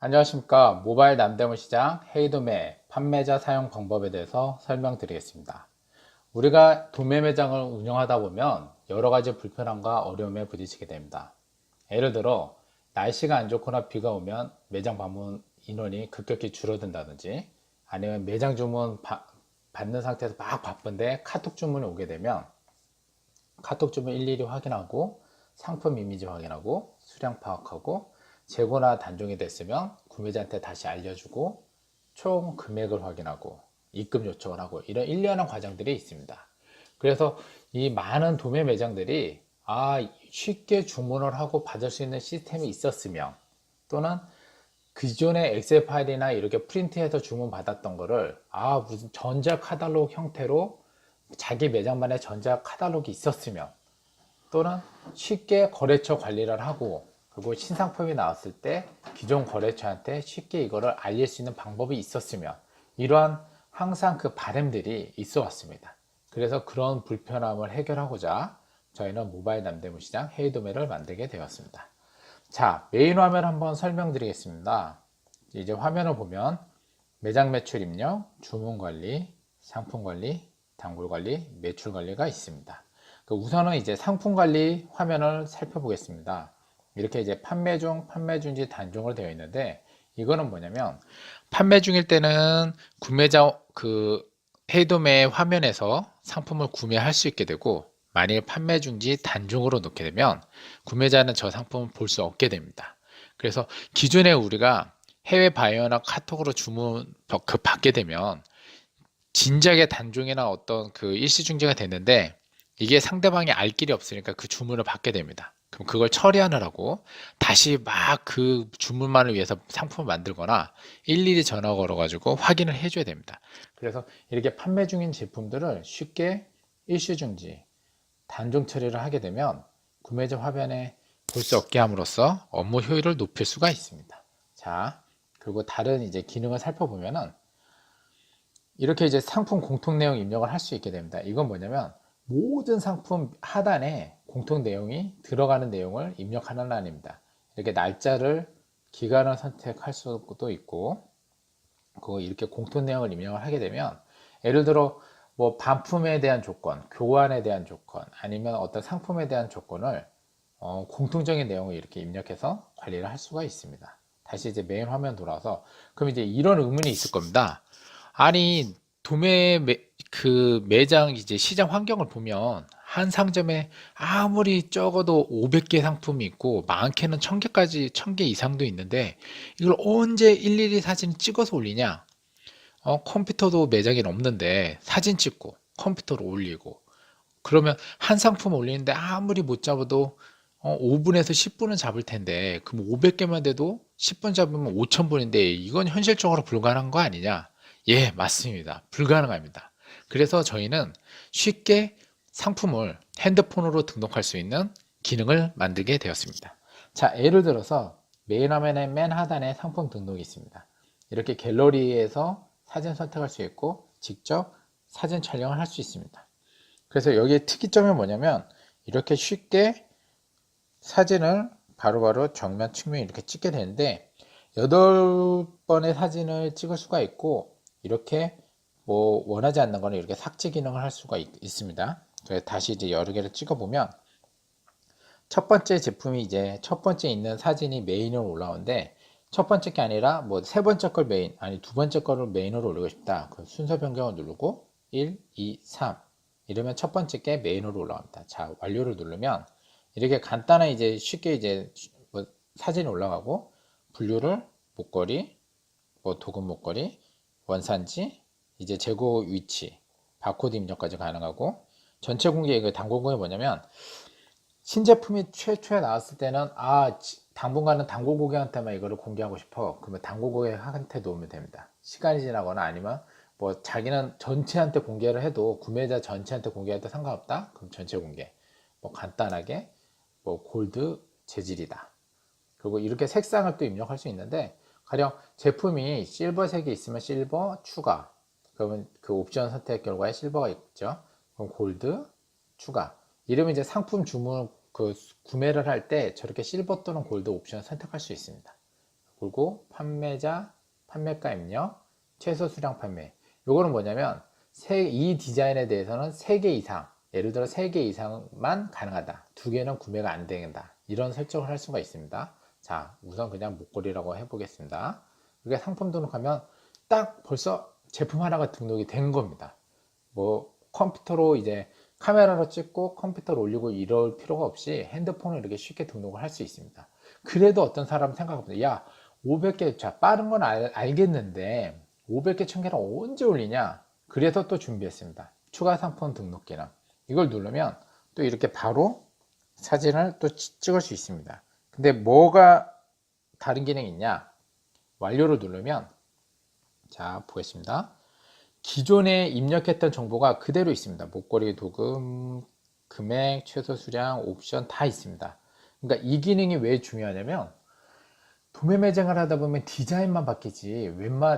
안녕하십니까. 모바일 남대문 시장 헤이도매 판매자 사용 방법에 대해서 설명드리겠습니다. 우리가 도매 매장을 운영하다 보면 여러 가지 불편함과 어려움에 부딪히게 됩니다. 예를 들어 날씨가 안 좋거나 비가 오면 매장 방문 인원이 급격히 줄어든다든지, 아니면 매장 주문 받는 상태에서 막 바쁜데 카톡 주문이 오게 되면 카톡 주문 일일이 확인하고 상품 이미지 확인하고 수량 파악하고 재고나 단종이 됐으면 구매자한테 다시 알려주고 총 금액을 확인하고 입금 요청을 하고, 이런 일련의 과정들이 있습니다. 그래서 이 많은 도매 매장들이 쉽게 주문을 하고 받을 수 있는 시스템이 있었으면, 또는 기존의 엑셀 파일이나 이렇게 프린트해서 주문 받았던 거를 무슨 전자 카탈로그 형태로 자기 매장만의 전자 카탈로그가 있었으면, 또는 쉽게 거래처 관리를 하고, 그리고 신상품이 나왔을 때 기존 거래처한테 쉽게 이거를 알릴 수 있는 방법이 있었으면, 이러한 항상 그 바람들이 있어 왔습니다. 그래서 그런 불편함을 해결하고자 저희는 모바일 남대문 시장 헤이도매를 만들게 되었습니다. 자, 메인 화면 한번 설명드리겠습니다. 이제 화면을 보면 매장 매출 입력, 주문 관리, 상품 관리, 단골 관리, 매출 관리가 있습니다. 우선은 이제 상품 관리 화면을 살펴보겠습니다. 이렇게 이제 판매 중, 판매 중지 단종으로 되어 있는데, 이거는 뭐냐면 판매 중일 때는 구매자 헤이도매 화면에서 상품을 구매할 수 있게 되고, 만일 판매 중지 단종으로 놓게 되면 구매자는 저 상품을 볼 수 없게 됩니다. 그래서 기존에 우리가 해외 바이어나 카톡으로 주문 받게 되면 진작에 단종이나 어떤 일시 중지가 됐는데, 이게 상대방이 알 길이 없으니까 그 주문을 받게 됩니다. 그럼 그걸 처리하느라고 다시 막 그 주문만을 위해서 상품을 만들거나 일일이 전화 걸어가지고 확인을 해줘야 됩니다. 그래서 이렇게 판매 중인 제품들을 쉽게 일시 중지, 단종 처리를 하게 되면 구매자 화면에 볼 수 없게 함으로써 업무 효율을 높일 수가 있습니다. 자, 그리고 다른 이제 기능을 살펴보면은 이렇게 이제 상품 공통 내용 입력을 할 수 있게 됩니다. 이건 뭐냐면 모든 상품 하단에 공통 내용이 들어가는 내용을 입력하는 란입니다. 이렇게 날짜를, 기간을 선택할 수도 있고, 이렇게 공통 내용을 입력을 하게 되면, 예를 들어 뭐 반품에 대한 조건, 교환에 대한 조건, 아니면 어떤 상품에 대한 조건을 공통적인 내용을 이렇게 입력해서 관리를 할 수가 있습니다. 다시 이제 메인 화면 돌아와서, 그럼 이제 이런 의문이 있을 겁니다. 아니, 매장 이제 시장 환경을 보면 한 상점에 아무리 적어도 500개 상품이 있고 많게는 1000개까지 1000개 이상도 있는데, 이걸 언제 일일이 사진 찍어서 올리냐? 컴퓨터도 매장에 없는데 사진 찍고 컴퓨터로 올리고, 그러면 한 상품 올리는데 아무리 못 잡아도 5분에서 10분은 잡을 텐데, 그럼 500개만 돼도 10분 잡으면 5,000분인데 이건 현실적으로 불가능한 거 아니냐? 예, 맞습니다. 불가능합니다. 그래서 저희는 쉽게 상품을 핸드폰으로 등록할 수 있는 기능을 만들게 되었습니다. 자, 예를 들어서 메인 화면의 맨 하단에 상품 등록이 있습니다. 이렇게 갤러리에서 사진 선택할 수 있고 직접 사진 촬영을 할 수 있습니다. 그래서 여기에 특이점이 뭐냐면, 이렇게 쉽게 사진을 바로바로 정면 측면 이렇게 찍게 되는데, 8번의 사진을 찍을 수가 있고, 이렇게 뭐 원하지 않는 거는 이렇게 삭제 기능을 할 수가 있습니다. 그래서 다시 이제 여러 개를 찍어 보면 첫 번째 제품이 이제 첫 번째 있는 사진이 메인으로 올라오는데, 첫 번째 게 아니라 뭐 세 번째 걸 메인, 아니 두 번째 거를 메인으로 올리고 싶다. 그 순서 변경을 누르고 1, 2, 3 이러면 첫 번째 게 메인으로 올라갑니다. 자, 완료를 누르면 이렇게 간단한 이제 쉽게 이제 뭐 사진이 올라가고, 분류를 목걸이, 뭐 도금 목걸이, 원산지, 이제 재고 위치, 바코드 입력까지 가능하고, 전체 공개, 그 단공 공개 뭐냐면, 신제품이 최초에 나왔을 때는 당분간은 단골 고객한테만 이거를 공개하고 싶어. 그러면 단골 고객한테 놓으면 됩니다. 시간이 지나거나 아니면 뭐 자기는 전체한테 공개를 해도 구매자 전체한테 공개해도 상관없다. 그럼 전체 공개. 뭐 간단하게 뭐 골드 재질이다. 그리고 이렇게 색상을 또 입력할 수 있는데, 가령 제품이 실버색이 있으면 실버 추가. 그러면 그 옵션 선택 결과에 실버가 있죠. 그럼 골드 추가. 이러면 이제 상품 주문 구매를 할 때 저렇게 실버 또는 골드 옵션 선택할 수 있습니다. 그리고 판매자, 판매가 입력, 최소 수량 판매. 요거는 뭐냐면 이 디자인에 대해서는 3개 이상, 예를 들어 3개 이상만 가능하다. 2개는 구매가 안 된다. 이런 설정을 할 수가 있습니다. 자, 우선 그냥 목걸이라고 해보겠습니다. 이게 상품 등록하면 딱 벌써 제품 하나가 등록이 된 겁니다. 뭐 컴퓨터로 이제 카메라로 찍고 컴퓨터로 올리고 이럴 필요가 없이 핸드폰으로 이렇게 쉽게 등록을 할 수 있습니다. 그래도 어떤 사람은 생각합니다. 야, 500개, 자, 빠른 건 알겠는데 500개, 1000개를 언제 올리냐? 그래서 또 준비했습니다. 추가 상품 등록 기능. 이걸 누르면 또 이렇게 바로 사진을 또 찍을 수 있습니다. 근데 뭐가 다른 기능이 있냐? 완료를 누르면, 자, 보겠습니다. 기존에 입력했던 정보가 그대로 있습니다. 목걸이 도금, 금액, 최소 수량, 옵션 다 있습니다. 그러니까 이 기능이 왜 중요하냐면 도매 매장을 하다 보면 디자인만 바뀌지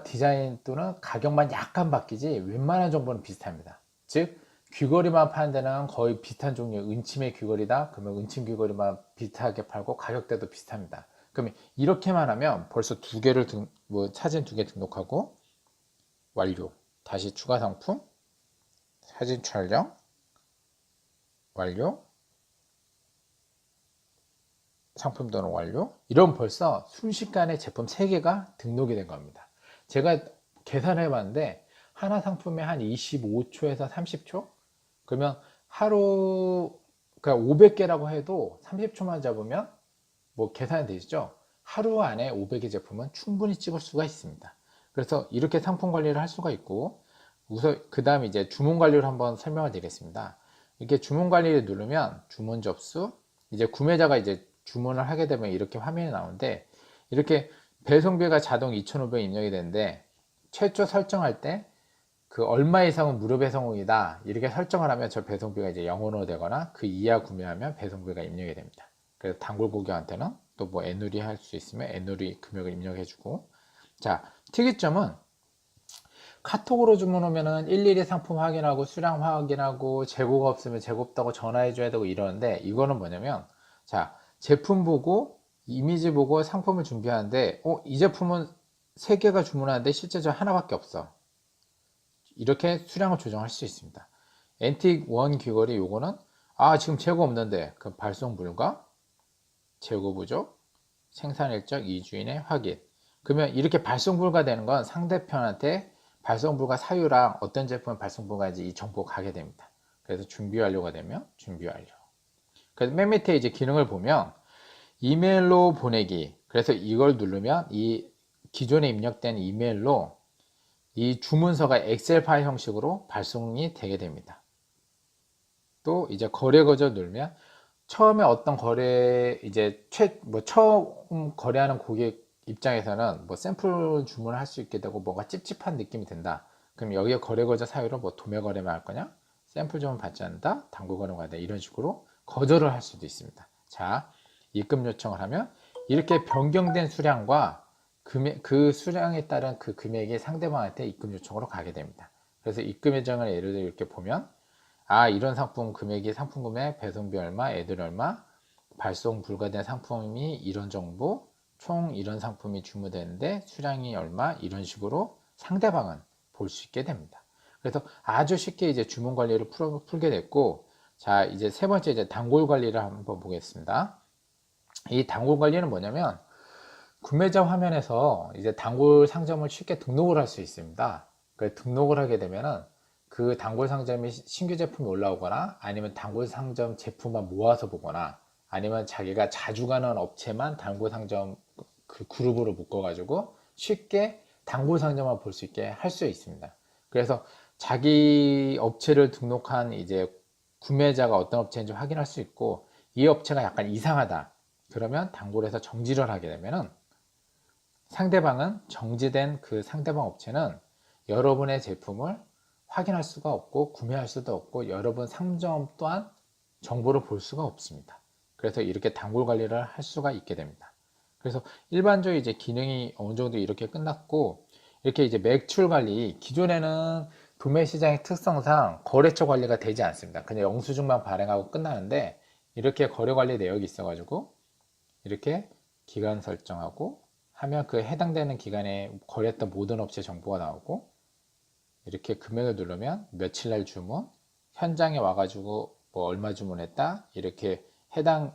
디자인 또는 가격만 약간 바뀌지 웬만한 정보는 비슷합니다. 즉 귀걸이만 파는 데는 거의 비슷한 종류의 은침의 귀걸이다. 그러면 은침 귀걸이만 비슷하게 팔고 가격대도 비슷합니다. 그러면 이렇게만 하면 벌써 사진 2개 등록하고 완료. 다시 추가 상품, 사진 촬영, 완료, 상품 등록 완료. 이런 벌써 순식간에 제품 3개가 등록이 된 겁니다. 제가 계산해 봤는데 하나 상품에 한 25초에서 30초? 그러면 하루, 그러니까 500개라고 해도 30초만 잡으면 뭐 계산이 되시죠? 하루 안에 500개 제품은 충분히 찍을 수가 있습니다. 그래서 이렇게 상품 관리를 할 수가 있고, 우선 그 다음에 이제 주문 관리를 한번 설명을 드리겠습니다. 이렇게 주문 관리를 누르면 주문 접수, 이제 구매자가 이제 주문을 하게 되면 이렇게 화면이 나오는데, 이렇게 배송비가 자동 2,500 입력이 되는데 최초 설정할 때 그 얼마 이상은 무료 배송이다 이렇게 설정을 하면 저 배송비가 이제 0원으로 되거나 그 이하 구매하면 배송비가 입력이 됩니다. 그래서 단골 고객한테는 또 뭐 애누리 할 수 있으면 애누리 금액을 입력해주고, 자, 특이점은 카톡으로 주문하면은 일일이 상품 확인하고 수량 확인하고 재고가 없으면 재고 없다고 전화해 줘야 되고 이러는데, 이거는 뭐냐면, 자, 제품 보고 이미지 보고 상품을 준비하는데 이 제품은 3개가 주문하는데 실제적으로 하나밖에 없어. 이렇게 수량을 조정할 수 있습니다. 앤틱 원 귀걸이 요거는 지금 재고 없는데 그 발송 불가, 재고 부족, 생산 일정 2주 이내 확인. 그러면 이렇게 발송 불가 되는 건 상대편한테 발송 불가 사유랑 어떤 제품은 발송 불가인지 이 정보가 가게 됩니다. 그래서 준비 완료가 되면 준비 완료. 그래서 맨 밑에 이제 기능을 보면 이메일로 보내기. 그래서 이걸 누르면 이 기존에 입력된 이메일로 이 주문서가 엑셀 파일 형식으로 발송이 되게 됩니다. 또 이제 거래 거절 누르면 처음에 어떤 거래 이제 처음 거래하는 고객 입장에서는 뭐 샘플 주문을 할 수 있게 되고 뭔가 찝찝한 느낌이 든다. 그럼 여기에 거래 거절 사유로 뭐 도매 거래만 할 거냐? 샘플 주문 받지 않는다. 단골 거래만 한다. 이런 식으로 거절을 할 수도 있습니다. 자, 입금 요청을 하면 이렇게 변경된 수량과 그 수량에 따른 그 금액이 상대방한테 입금 요청으로 가게 됩니다. 그래서 입금 예정을 예를 들어 이렇게 보면 이런 상품 금액이 상품 금액, 배송비 얼마, 애들 얼마, 발송 불가된 상품이 이런 정보, 총 이런 상품이 주문되는데 수량이 얼마, 이런 식으로 상대방은 볼 수 있게 됩니다. 그래서 아주 쉽게 이제 주문 관리를 풀게 됐고, 자, 이제 세 번째 이제 단골 관리를 한번 보겠습니다. 이 단골 관리는 뭐냐면 구매자 화면에서 이제 단골 상점을 쉽게 등록을 할 수 있습니다. 등록을 하게 되면은 그 단골 상점이 신규 제품이 올라오거나 아니면 단골 상점 제품만 모아서 보거나 아니면 자기가 자주 가는 업체만 단골 상점 그 그룹으로 묶어 가지고 쉽게 단골 상점만 볼 수 있게 할 수 있습니다. 그래서 자기 업체를 등록한 이제 구매자가 어떤 업체인지 확인할 수 있고, 이 업체가 약간 이상하다 그러면 단골에서 정지를 하게 되면은 상대방은 정지된 그 상대방 업체는 여러분의 제품을 확인할 수가 없고 구매할 수도 없고 여러분 상점 또한 정보를 볼 수가 없습니다. 그래서 이렇게 단골 관리를 할 수가 있게 됩니다. 그래서 일반적으로 이제 기능이 어느 정도 이렇게 끝났고, 이렇게 이제 매출 관리, 기존에는 도매 시장의 특성상 거래처 관리가 되지 않습니다. 그냥 영수증만 발행하고 끝나는데, 이렇게 거래 관리 내역이 있어 가지고 이렇게 기간 설정하고 하면 그 해당되는 기간에 거래했던 모든 업체 정보가 나오고, 이렇게 금액을 누르면 며칠 날 주문, 현장에 와가지고 뭐 얼마 주문했다, 이렇게 해당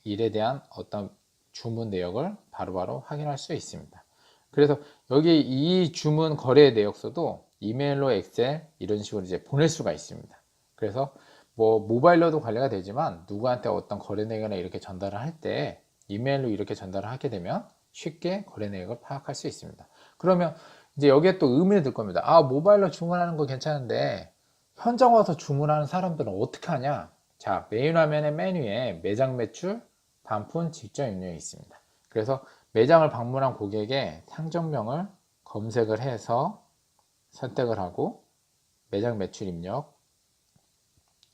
일에 대한 어떤 주문 내역을 바로바로 확인할 수 있습니다. 그래서 여기 이 주문 거래 내역서도 이메일로 엑셀 이런 식으로 이제 보낼 수가 있습니다. 그래서 뭐 모바일로도 관리가 되지만 누구한테 어떤 거래 내역이나 이렇게 전달을 할 때 이메일로 이렇게 전달을 하게 되면 쉽게 거래 내역을 파악할 수 있습니다. 그러면 이제 여기에 또 의문이 들 겁니다. 아, 모바일로 주문하는 거 괜찮은데 현장 와서 주문하는 사람들은 어떻게 하냐? 자, 메인 화면의 메뉴에 매장 매출, 반품, 직접 입력이 있습니다. 그래서 매장을 방문한 고객의 상점명을 검색을 해서 선택을 하고 매장 매출 입력,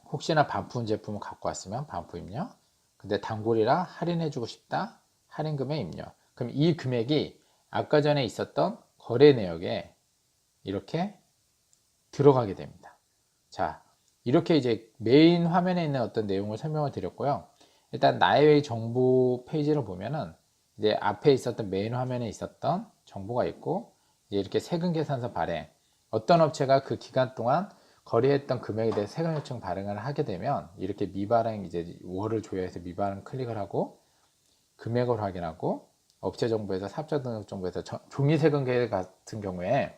혹시나 반품 제품을 갖고 왔으면 반품 입력, 근데 단골이라 할인해주고 싶다, 할인 금액 입력. 그럼 이 금액이 아까 전에 있었던 거래 내역에 이렇게 들어가게 됩니다. 자, 이렇게 이제 메인 화면에 있는 어떤 내용을 설명을 드렸고요. 일단 나의 정보 페이지를 보면은 이제 앞에 있었던 메인 화면에 있었던 정보가 있고, 이제 이렇게 세금 계산서 발행, 어떤 업체가 그 기간 동안 거래했던 금액에 대해 세금 요청 발행을 하게 되면 이렇게 미발행, 이제 월을 조회해서 미발행 클릭을 하고 금액을 확인하고, 업체 정보에서 삽자 등록 정보에서 종이 세금 계획 같은 경우에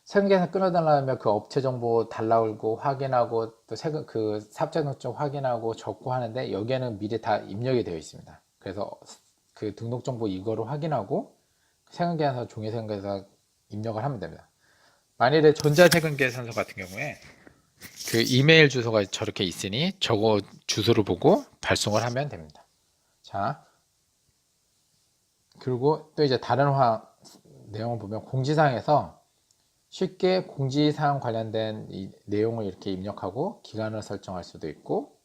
세금 계산 끊어달라면 그 업체 정보 달라고 확인하고 또 세금 그 삽자 등록증 확인하고 적고 하는데, 여기에는 미리 다 입력이 되어 있습니다. 그래서 그 등록 정보 이거를 확인하고 세금 계산서 종이 세금 계산서 입력을 하면 됩니다. 만일에 전자세금 계산서 같은 경우에 그 이메일 주소가 저렇게 있으니 저거 주소를 보고 발송을 하면 됩니다. 자, 그리고 또 이제 다른 내용을 보면 공지사항에서 쉽게 공지사항 관련된 이 내용을 이렇게 입력하고 기간을 설정할 수도 있고,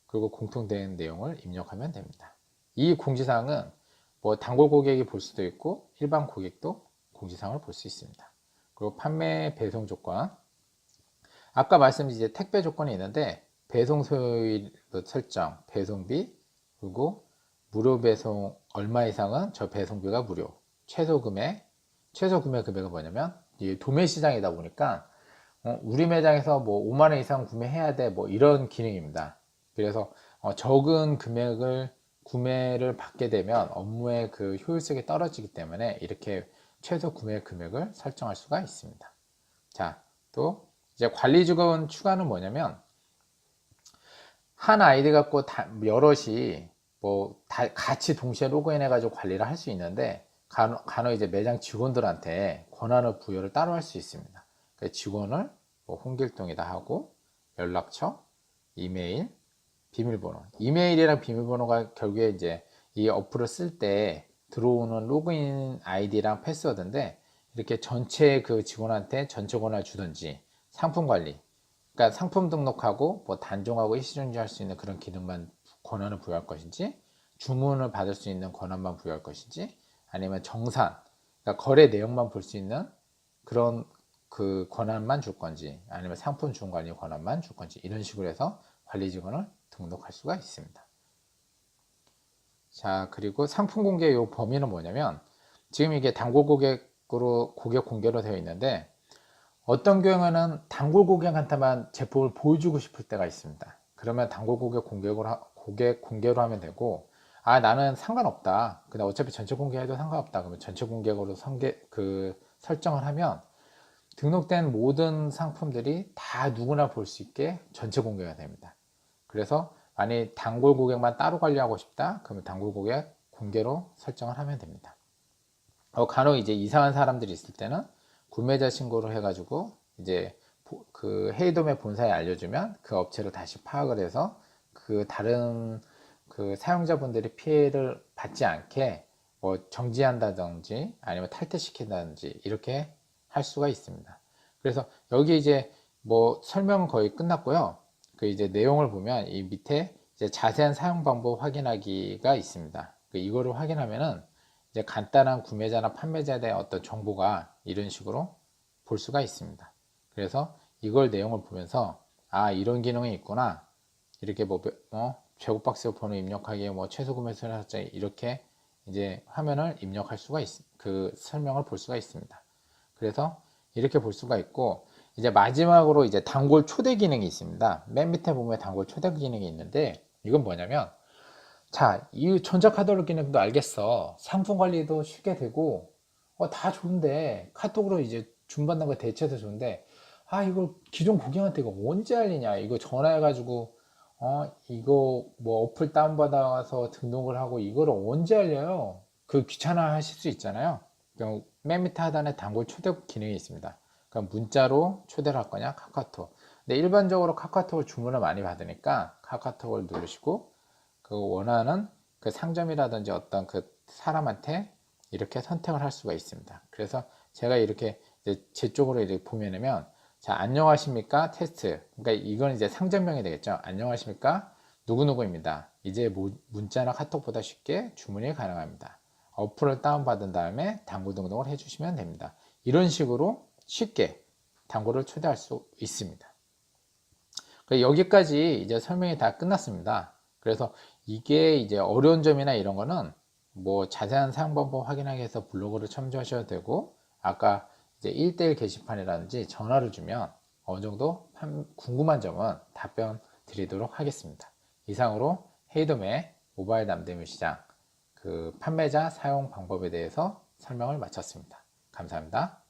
그리고 공통된 내용을 입력하면 됩니다. 이 공지사항은 뭐 단골 고객이 볼 수도 있고 일반 고객도 공지사항을 볼 수 있습니다. 그리고 판매 배송 조건, 아까 말씀드린 이제 택배 조건이 있는데 배송 소요일 설정, 배송비, 그리고 무료 배송 얼마 이상은 저 배송비가 무료, 최소 금액 금액은 뭐냐면 도매 시장이다 보니까 우리 매장에서 뭐 5만 원 이상 구매해야 돼, 뭐 이런 기능입니다. 그래서 적은 금액을 구매를 받게 되면 업무의 그 효율성이 떨어지기 때문에 이렇게 최소 구매 금액을 설정할 수가 있습니다. 자, 또 이제 관리 직원 추가는 뭐냐면 한 아이디 갖고 여럿이 뭐 같이 동시에 로그인 해가지고 관리를 할 수 있는데 간혹 이제 매장 직원들한테 권한을 부여를 따로 할 수 있습니다. 직원을 뭐 홍길동이다 하고 연락처, 이메일, 비밀번호. 이메일이랑 비밀번호가 결국에 이제 이 어플을 쓸 때 들어오는 로그인 아이디랑 패스워드인데, 이렇게 전체 그 직원한테 전체 권한을 주든지, 상품 관리, 그러니까 상품 등록하고 뭐 단종하고 일시정지할 수 있는 그런 기능만 권한을 부여할 것인지, 주문을 받을 수 있는 권한만 부여할 것인지, 아니면 정산, 그러니까 거래 내역만 볼 수 있는 그런 그 권한만 줄 건지, 아니면 상품 주문 관리 권한만 줄 건지, 이런 식으로 해서 관리 직원을 등록할 수가 있습니다. 자, 그리고 상품 공개의 요 범위는 뭐냐면 지금 이게 단골 고객으로 고객 공개로 되어 있는데, 어떤 경우에는 단골 고객한테만 제품을 보여주고 싶을 때가 있습니다. 그러면 단골 고객 공개로 하면 되고, 아, 나는 상관없다, 근데 어차피 전체 공개해도 상관없다, 그러면 전체 공개로 설정을 하면 등록된 모든 상품들이 다 누구나 볼 수 있게 전체 공개가 됩니다. 그래서 만약 단골 고객만 따로 관리하고 싶다, 그러면 단골 고객 공개로 설정을 하면 됩니다. 간혹 이제 이상한 사람들이 있을 때는 구매자 신고를 해가지고 이제 그 헤이돔의 본사에 알려주면 그 업체를 다시 파악을 해서 그 다른 그 사용자분들이 피해를 받지 않게 뭐 정지한다든지 아니면 탈퇴시킨다든지 이렇게 할 수가 있습니다. 그래서 여기 이제 뭐 설명은 거의 끝났고요. 그 이제 내용을 보면 이 밑에 이제 자세한 사용 방법 확인하기가 있습니다. 이거를 확인하면은 이제 간단한 구매자나 판매자에 대한 어떤 정보가 이런 식으로 볼 수가 있습니다. 그래서 이걸 내용을 보면서 아, 이런 기능이 있구나, 이렇게 뭐 재고박스 번호 입력하기에 뭐 최소 구매 설정 이렇게 이제 화면을 입력할 수가 그 설명을 볼 수가 있습니다. 그래서 이렇게 볼 수가 있고, 이제 마지막으로 이제 단골 초대 기능이 있습니다. 맨 밑에 보면 단골 초대 기능이 있는데, 이건 뭐냐면, 자, 이 전자카talog 기능도 알겠어. 상품 관리도 쉽게 되고, 다 좋은데, 카톡으로 이제 주문받는 거 대체도 좋은데, 이걸 기존 고객한테 이거 언제 알리냐? 이거 전화해가지고, 이거 뭐 어플 다운받아서 등록을 하고, 이거를 언제 알려요? 그 귀찮아 하실 수 있잖아요. 그럼 맨 밑에 하단에 단골 초대 기능이 있습니다. 그럼 문자로 초대를 할 거냐? 카카오톡. 근데 일반적으로 카카오톡을 주문을 많이 받으니까 카카오톡을 누르시고, 그 원하는 그 상점이라든지 어떤 그 사람한테 이렇게 선택을 할 수가 있습니다. 그래서 제가 이렇게 이제 제 쪽으로 이렇게 보면은, 자, 안녕하십니까? 테스트. 그러니까 이건 이제 상점명이 되겠죠. 안녕하십니까? 누구누구입니다. 이제 문자나 카톡보다 쉽게 주문이 가능합니다. 어플을 다운받은 다음에 단골 등록을 해주시면 됩니다. 이런 식으로 쉽게 단골을 초대할 수 있습니다. 여기까지 이제 설명이 다 끝났습니다. 그래서 이게 이제 어려운 점이나 이런 거는 뭐 자세한 사용 방법 확인하기 위해서 블로그를 참조하셔도 되고, 아까 이제 1대1 게시판이라든지 전화를 주면 어느 정도 궁금한 점은 답변 드리도록 하겠습니다. 이상으로 헤이돔의 모바일 남대문 시장 그 판매자 사용 방법에 대해서 설명을 마쳤습니다. 감사합니다.